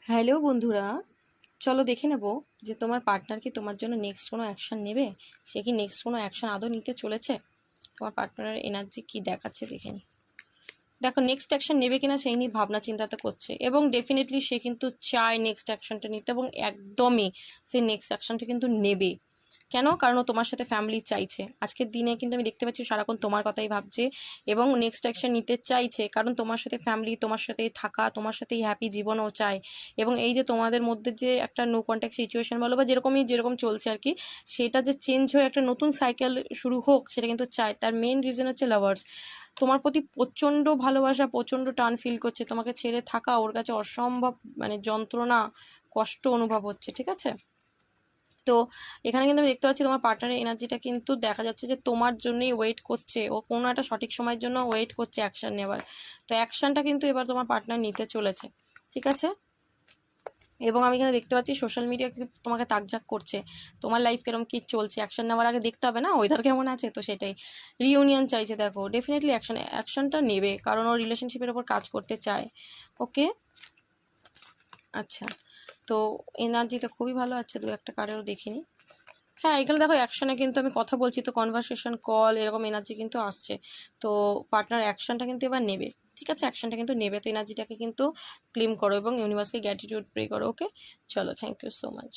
Hello বন্ধুরা, চলো দেখে নেব যে তোমার পার্টনার কি তোমার জন্য নেক্সট কোনো অ্যাকশন নেবে। সে কি নেক্সট কোনো অ্যাকশন আদৌ নিতে চলেছে? তোমার পার্টনারের এনার্জি কি দেখাচ্ছে দেখে নি। দেখো নেক্সট অ্যাকশন নেবে কিনা সেই নিয়ে ভাবনা চিন্তা তো করছে, এবং ডেফিনেটলি সে কিন্তু চায় নেক্সট অ্যাকশনটা নিতে, এবং একদমই সেই নেক্সট অ্যাকশনটা কিন্তু নেবে। কেন? কারণ ও তোমার সাথে ফ্যামিলি চাইছে। আজকের দিনে কিন্তু আমি দেখতে পাচ্ছি সারাক্ষণ তোমার কথাই ভাবছে এবং নেক্সট অ্যাকশন নিতে চাইছে, কারণ তোমার সাথে ফ্যামিলি, তোমার সাথেই থাকা, তোমার সাথেই হ্যাপি জীবনও চায়। এবং এই যে তোমাদের মধ্যে যে একটা নো কন্ট্যাক্ট সিচুয়েশন বলো বা যেরকম চলছে আর কি, সেটা যে চেঞ্জ হয়ে একটা নতুন সাইকেল শুরু হোক সেটা কিন্তু চায়। তার মেইন রিজন হচ্ছে লাভার্স। তোমার প্রতি প্রচণ্ড ভালোবাসা, প্রচণ্ড টান ফিল করছে। তোমাকে ছেড়ে থাকা ওর কাছে অসম্ভব, মানে যন্ত্রণা, কষ্ট অনুভব হচ্ছে। ঠিক আছে, তো এখানে কিন্তু আমি দেখতে পাচ্ছি তোমার পার্টনারের এনার্জিটা কিন্তু দেখা যাচ্ছে যে তোমার জন্যই ওয়েট করছে। ও কোনো একটা সঠিক সময়ের জন্য ওয়েট করছে অ্যাকশন নেওয়ার। তো অ্যাকশনটা কিন্তু এবার তোমার পার্টনার নিতে চলেছে। ঠিক আছে, এবং আমি এখানে দেখতে পাচ্ছি সোশ্যাল মিডিয়া তোমাকে তাকঝাক করছে। তোমার লাইফ কিরকম কি চলছে অ্যাকশন নেওয়ার আগে দেখতে হবে না, ওয়েদার কেমন আছে। তো সেটাই রিইউনিয়ন চাইছে। দেখো ডেফিনেটলি অ্যাকশনটা নেবে, কারণ ও রিলেশনশিপের ওপর কাজ করতে চায়। ওকে, আচ্ছা, তো এনার্জি তো খুবই ভালো আছে। দু একটা কারেরও দেখিনি। হ্যাঁ, এখানে দেখো অ্যাকশনে কিন্তু আমি কথা বলছি, তো কনভারসেশন, কল, এরকম এনার্জি কিন্তু আসছে। তো পার্টনার অ্যাকশনটা কিন্তু এবার নেবে। ঠিক আছে, অ্যাকশনটা কিন্তু নেবে। তো এনার্জিটাকে কিন্তু ক্লেম করো এবং ইউনিভার্সকে গ্র্যাটিটিউড প্রে করো। ওকে, চলো, থ্যাংক ইউ সো মাচ।